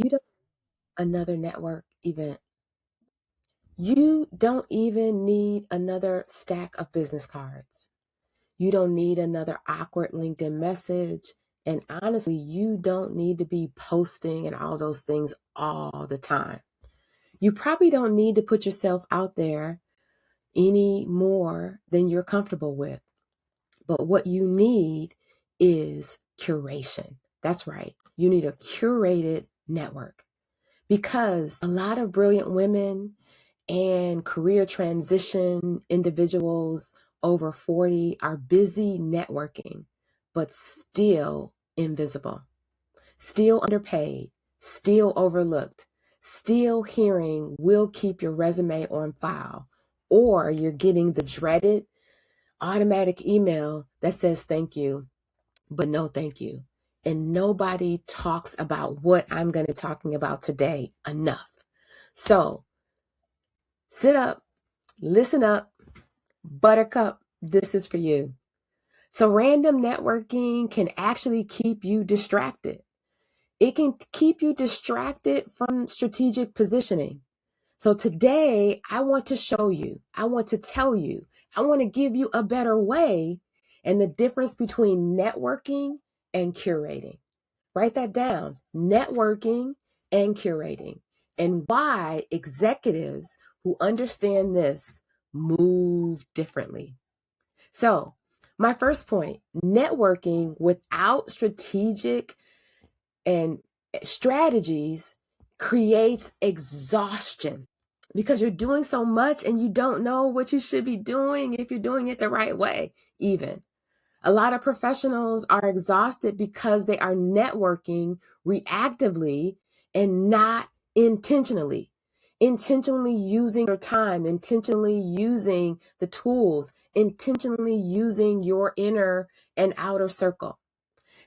You don't need another network event. You don't even need another stack of business cards. You don't need another awkward LinkedIn message. And honestly, you don't need to be posting and all those things all the time. You probably don't need to put yourself out there any more than you're comfortable with. But what you need is curation. That's right. You need a curated network because a lot of brilliant women and career transition individuals over 40 are busy networking, but still invisible, still underpaid, still overlooked, still hearing we'll keep your resume on file, or you're getting the dreaded automatic email that says thank you, but no thank you. And nobody talks about what I'm going to be talking about today enough. So sit up, listen up, buttercup, this is for you. So random networking can actually keep you distracted. It can keep you distracted from strategic positioning. So today, I want to show you, I want to tell you, I want to give you a better way and the difference between networking and curating. Write that down, networking and curating, and why executives who understand this move differently. So my first point, networking without strategic and strategies creates exhaustion because you're doing so much and you don't know what you should be doing if you're doing it the right way. Even a lot of professionals are exhausted because they are networking reactively and not intentionally using your time, intentionally using the tools, intentionally using your inner and outer circle.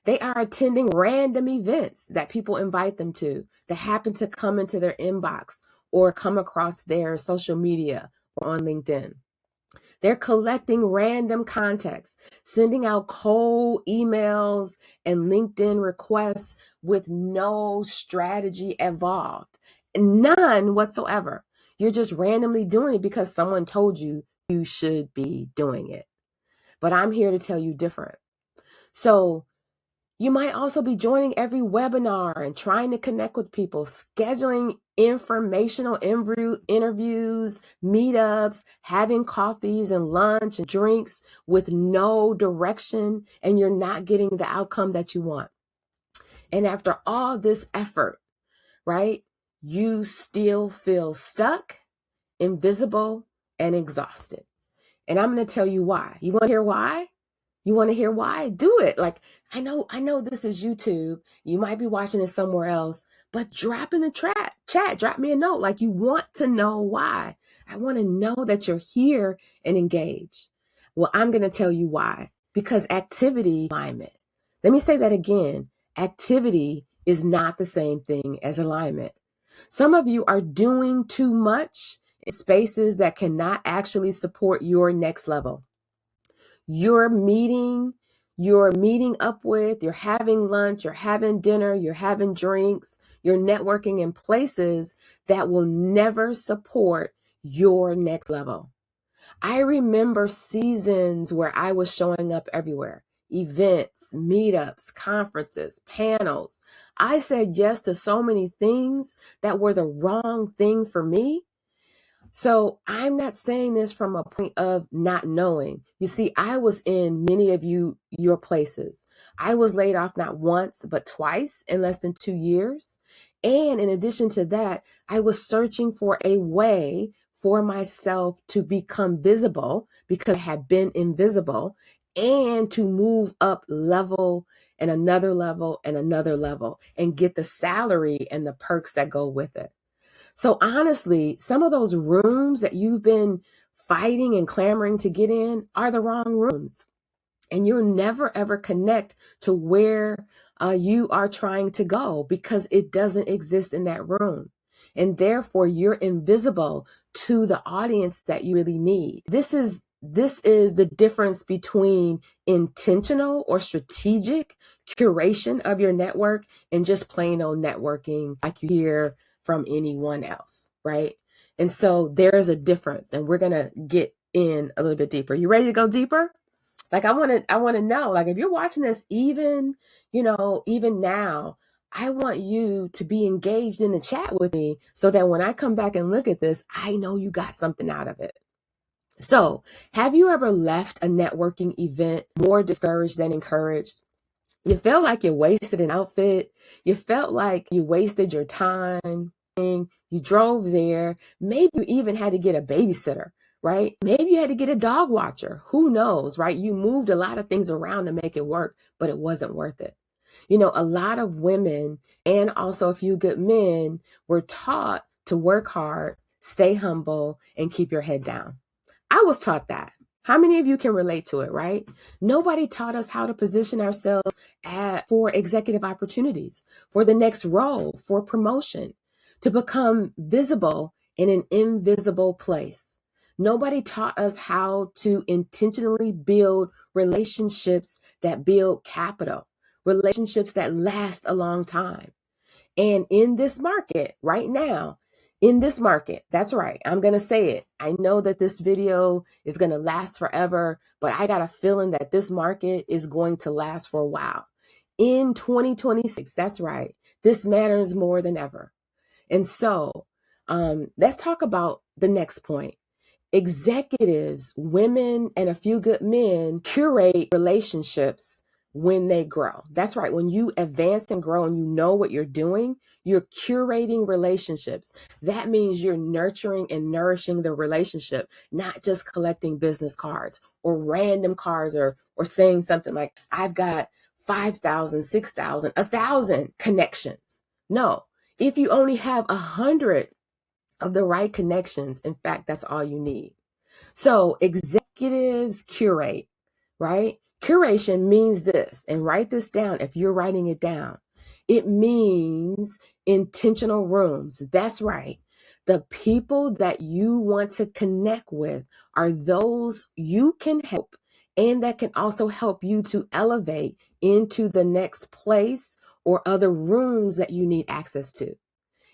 They are attending random events that people invite them to that happen to come into their inbox or come across their social media or on LinkedIn. They're collecting random contacts, sending out cold emails and LinkedIn requests with no strategy involved, none whatsoever. You're just randomly doing it because someone told you you should be doing it. But I'm here to tell you different. So you might also be joining every webinar and trying to connect with people, scheduling informational interviews, meetups, having coffees and lunch and drinks with no direction, and you're not getting the outcome that you want. And after all this effort, right, you still feel stuck, invisible, and exhausted. And I'm going to tell you why. You want to hear why? You want to hear why? Do it. Like, I know this is YouTube. You might be watching it somewhere else, but drop in the chat, drop me a note. Like, you want to know why. I want to know that you're here and engaged. Well, I'm going to tell you why. Because activity alignment. Let me say that again. Activity is not the same thing as alignment. Some of you are doing too much in spaces that cannot actually support your next level. You're meeting up with, you're having lunch, you're having dinner, you're having drinks, you're networking in places that will never support your next level. I remember seasons where I was showing up everywhere. Events, meetups, conferences, panels. I said yes to so many things that were the wrong thing for me. So I'm not saying this from a point of not knowing. You see, I was in many of your places. I was laid off not once, but twice in less than 2 years. And in addition to that, I was searching for a way for myself to become visible because I had been invisible and to move up level and another level and another level and get the salary and the perks that go with it. So honestly, some of those rooms that you've been fighting and clamoring to get in are the wrong rooms. And you'll never, ever connect to where you are trying to go because it doesn't exist in that room. And therefore, you're invisible to the audience that you really need. This is this is the difference between intentional or strategic curation of your network and just plain old networking like you hear from anyone else, right? And so there is a difference, and we're going to get in a little bit deeper. You ready to go deeper? Like I want to know, like if you're watching this, even now, I want you to be engaged in the chat with me so that when I come back and look at this, I know you got something out of it. So, have you ever left a networking event more discouraged than encouraged? You felt like you wasted an outfit. You felt like you wasted your time. You drove there. Maybe you even had to get a babysitter, right? Maybe you had to get a dog watcher. Who knows, right? You moved a lot of things around to make it work, but it wasn't worth it. A lot of women and also a few good men were taught to work hard, stay humble, and keep your head down. I was taught that. How many of you can relate to it, right? Nobody taught us how to position ourselves for executive opportunities, for the next role, for promotion, to become visible in an invisible place. Nobody taught us how to intentionally build relationships that build capital, relationships that last a long time. And in this market right now, that's right, I'm going to say it. I know that this video is going to last forever, but I got a feeling that this market is going to last for a while. In 2026, that's right, this matters more than ever. And so let's talk about the next point. Executives, women, and a few good men curate relationships when they grow. That's right. When you advance and grow and you know what you're doing, you're curating relationships. That means you're nurturing and nourishing the relationship, not just collecting business cards or random cards or saying something like, I've got 5,000, 6,000, 1,000 connections. No, if you only have 100 of the right connections, in fact, that's all you need. So executives curate, right? Curation means this, and write this down if you're writing it down. It means intentional rooms. That's right. The people that you want to connect with are those you can help and that can also help you to elevate into the next place or other rooms that you need access to.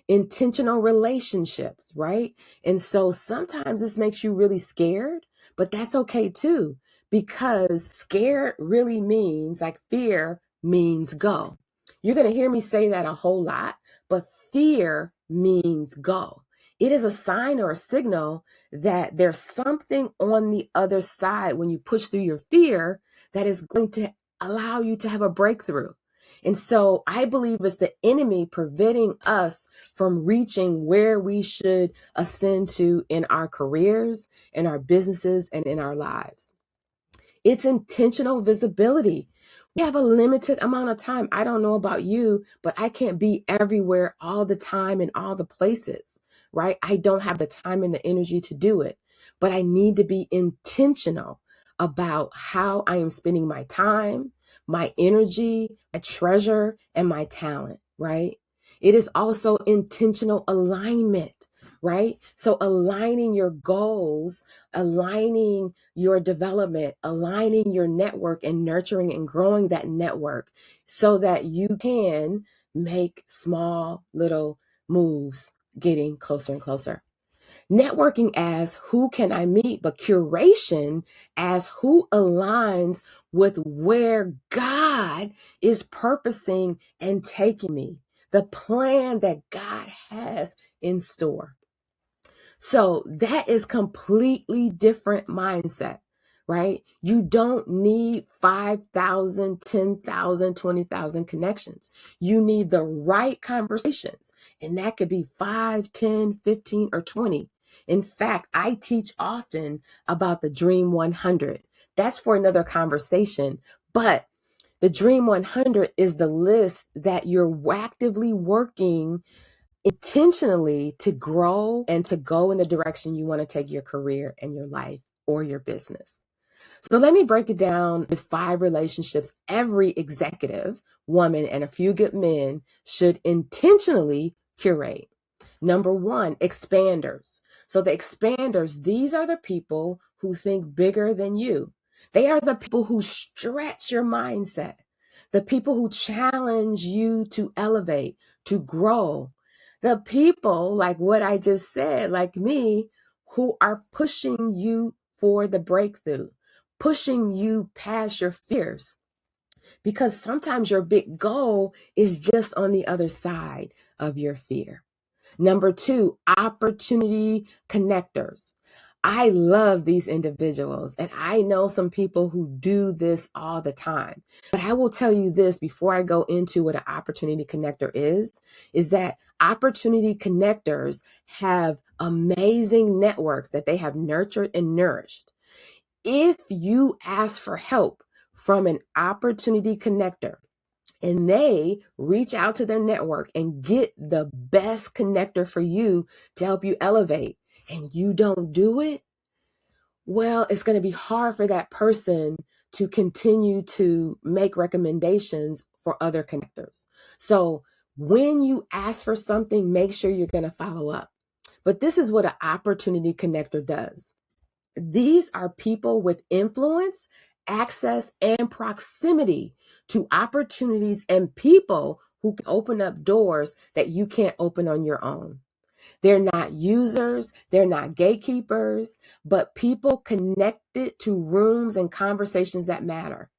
Intentional relationships, right? And so sometimes this makes you really scared, but that's okay too, because scared really means, like, fear means go. You're going to hear me say that a whole lot, but fear means go. It is a sign or a signal that there's something on the other side when you push through your fear that is going to allow you to have a breakthrough. And so I believe it's the enemy preventing us from reaching where we should ascend to in our careers, in our businesses, and in our lives. It's intentional visibility. We have a limited amount of time. I don't know about you, but I can't be everywhere all the time in all the places, right? I don't have the time and the energy to do it, but I need to be intentional about how I am spending my time, my energy, my treasure, and my talent, right? It is also intentional alignment, right? So aligning your goals, aligning your development, aligning your network, and nurturing and growing that network so that you can make small little moves getting closer and closer. Networking as who can I meet, but curation as who aligns with where God is purposing and taking me, the plan that God has in store. So that is completely different mindset, right? You don't need 5,000, 10,000, 20,000 connections. You need the right conversations. And that could be 5, 10, 15, or 20. In fact, I teach often about the Dream 100. That's for another conversation. But the Dream 100 is the list that you're actively working intentionally to grow and to go in the direction you want to take your career and your life or your business. So let me break it down with 5 relationships every executive, woman, and a few good men should intentionally curate. Number 1, expanders. So the expanders, these are the people who think bigger than you. They are the people who stretch your mindset, the people who challenge you to elevate, to grow, the people like what I just said, like me, who are pushing you for the breakthrough, pushing you past your fears. Because sometimes your big goal is just on the other side of your fear. Number 2, opportunity connectors. I love these individuals, and I know some people who do this all the time. But I will tell you this before I go into what an opportunity connector is that opportunity connectors have amazing networks that they have nurtured and nourished. If you ask for help from an opportunity connector, and they reach out to their network and get the best connector for you to help you elevate, and you don't do it, well, it's going to be hard for that person to continue to make recommendations for other connectors. So when you ask for something, make sure you're going to follow up. But this is what an opportunity connector does. These are people with influence, access, and proximity to opportunities and people who can open up doors that you can't open on your own. They're not users, they're not gatekeepers, but people connected to rooms and conversations that matter.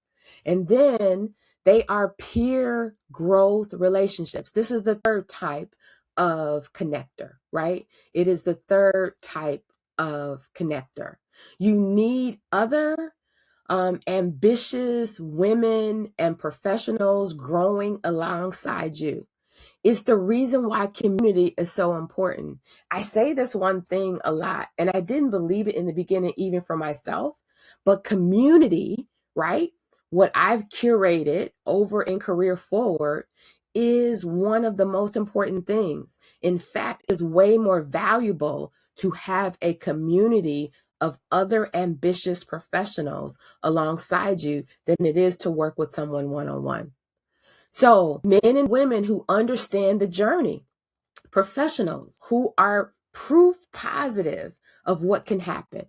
And then they are peer growth relationships. This is the third type of connector, right? It is the third type of connector. You need other ambitious women and professionals growing alongside you. It's the reason why community is so important. I say this one thing a lot, and I didn't believe it in the beginning, even for myself, but community, right? What I've curated over in Career Forward is one of the most important things. In fact, is way more valuable to have a community of other ambitious professionals alongside you than it is to work with someone one-on-one. So men and women who understand the journey, professionals who are proof positive of what can happen.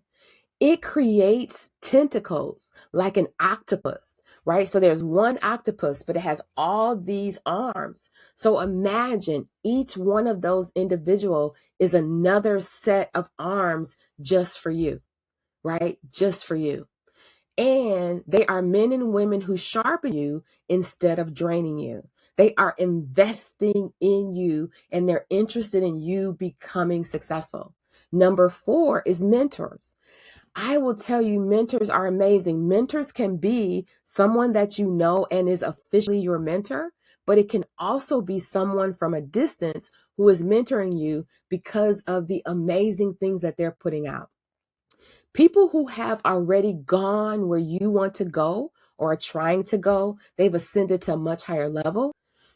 It creates tentacles like an octopus, right? So there's one octopus, but it has all these arms. So imagine each one of those individual is another set of arms just for you, right? Just for you. And they are men and women who sharpen you instead of draining you. They are investing in you and they're interested in you becoming successful. Number 4 is mentors. I will tell you, mentors are amazing. Mentors can be someone that you know and is officially your mentor, but it can also be someone from a distance who is mentoring you because of the amazing things that they're putting out. People who have already gone where you want to go or are trying to go, they've ascended to a much higher level.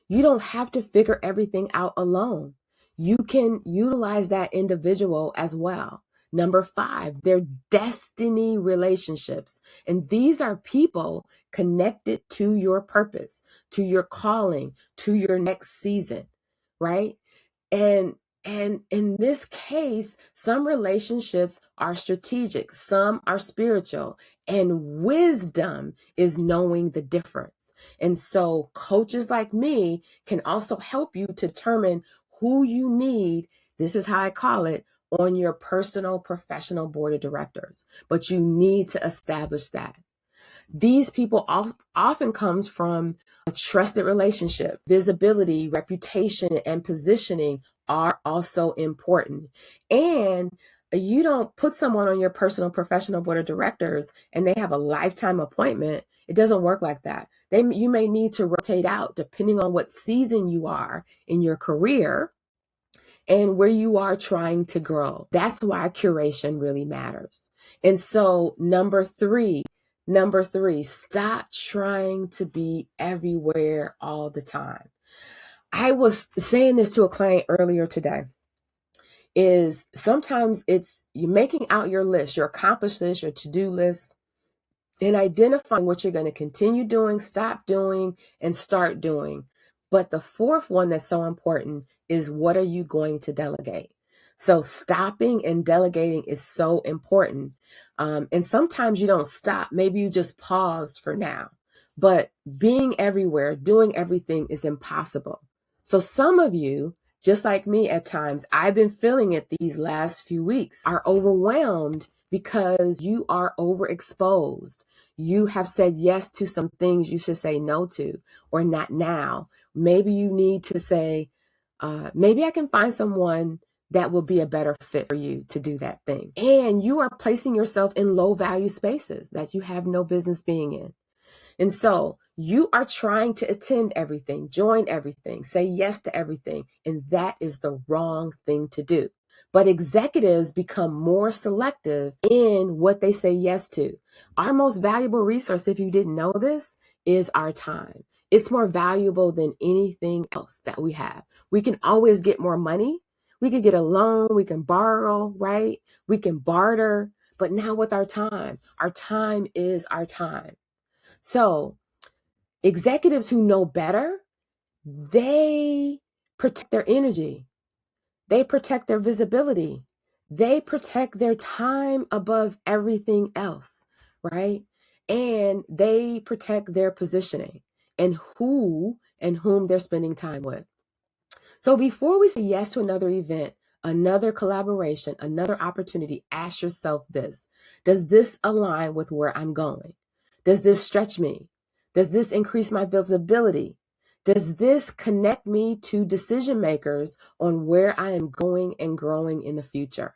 You don't have to figure everything out alone. You can utilize that individual as well. Number 5, they're destiny relationships. And these are people connected to your purpose, to your calling, to your next season, right? And in this case, some relationships are strategic, some are spiritual, and wisdom is knowing the difference. And so coaches like me can also help you to determine who you need. This is how I call it, on your personal professional board of directors. But you need to establish that. These people often comes from a trusted relationship. Visibility, reputation, and positioning are also important. And you don't put someone on your personal professional board of directors and they have a lifetime appointment. It doesn't work like that. You may need to rotate out depending on what season you are in your career and where you are trying to grow. That's why curation really matters. And so number three, stop trying to be everywhere all the time. I was saying this to a client earlier today, is sometimes it's you making out your list, your accomplished list, your to-do list, and identifying what you're going to continue doing, stop doing, and start doing. But the fourth one that's so important is, what are you going to delegate? So stopping and delegating is so important. And sometimes you don't stop. Maybe you just pause for now. But being everywhere, doing everything is impossible. So some of you, just like me at times, I've been feeling it these last few weeks, are overwhelmed because you are overexposed. You have said yes to some things you should say no to, or not now. Maybe you need to say, maybe I can find someone that will be a better fit for you to do that thing. And you are placing yourself in low value spaces that you have no business being in. And so you are trying to attend everything, join everything, say yes to everything. And that is the wrong thing to do. But executives become more selective in what they say yes to. Our most valuable resource, if you didn't know this, is our time. It's more valuable than anything else that we have. We can always get more money. We can get a loan. We can borrow, right? We can barter. But now with our time is our time. So executives who know better, they protect their energy. They protect their visibility. They protect their time above everything else, right? And they protect their positioning and who and whom they're spending time with. So before we say yes to another event, another collaboration, another opportunity, ask yourself this: does this align with where I'm going? Does this stretch me? Does this increase my visibility? Does this connect me to decision makers on where I am going and growing in the future?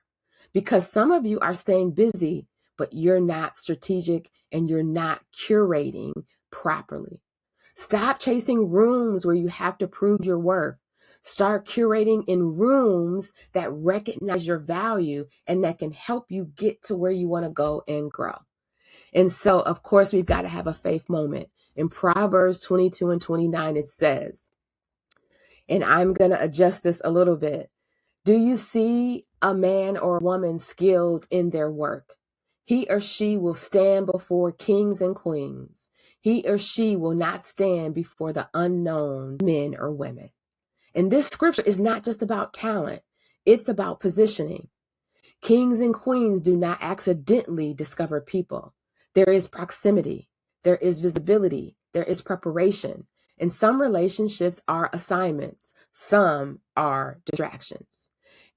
Because some of you are staying busy, but you're not strategic and you're not curating properly. Stop chasing rooms where you have to prove your worth. Start curating in rooms that recognize your value and that can help you get to where you want to go and grow. And so, of course, we've got to have a faith moment. In Proverbs 22 and 29, it says, and I'm going to adjust this a little bit. Do you see a man or a woman skilled in their work? He or she will stand before kings and queens. He or she will not stand before the unknown men or women. And this scripture is not just about talent. It's about positioning. Kings and queens do not accidentally discover people. There is proximity. There is visibility. There is preparation. And some relationships are assignments. Some are distractions.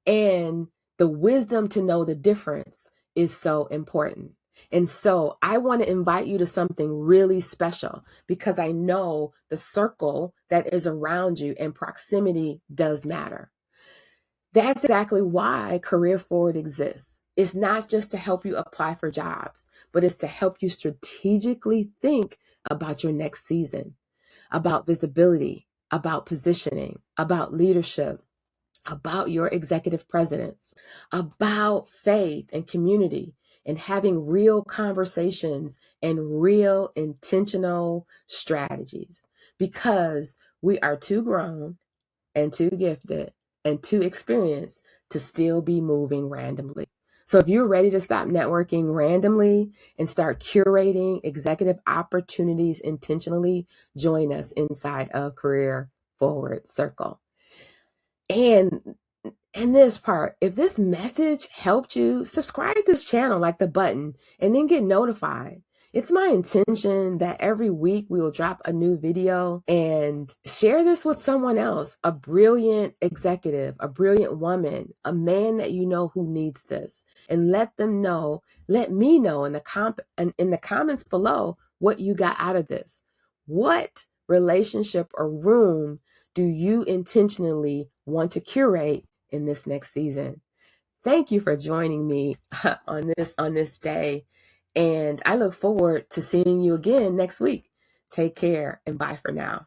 And the wisdom to know the difference is so important. And so I want to invite you to something really special because I know the circle that is around you and proximity does matter. That's exactly why Career Forward exists. It's not just to help you apply for jobs, but it's to help you strategically think about your next season, about visibility, about positioning, about leadership, about your executive presidents, about faith and community, and having real conversations and real intentional strategies, because we are too grown and too gifted and too experienced to still be moving randomly. So if you're ready to stop networking randomly and start curating executive opportunities intentionally, join us inside of Career Forward Circle. And this part, if this message helped you, subscribe to this channel, like the button, and then get notified. It's my intention that every week we will drop a new video and share this with someone else, a brilliant executive, a brilliant woman, a man that you know who needs this, and let me know in the comments below what you got out of this. What relationship or room do you intentionally want to curate in this next season? Thank you for joining me on this day. And I look forward to seeing you again next week. Take care and bye for now.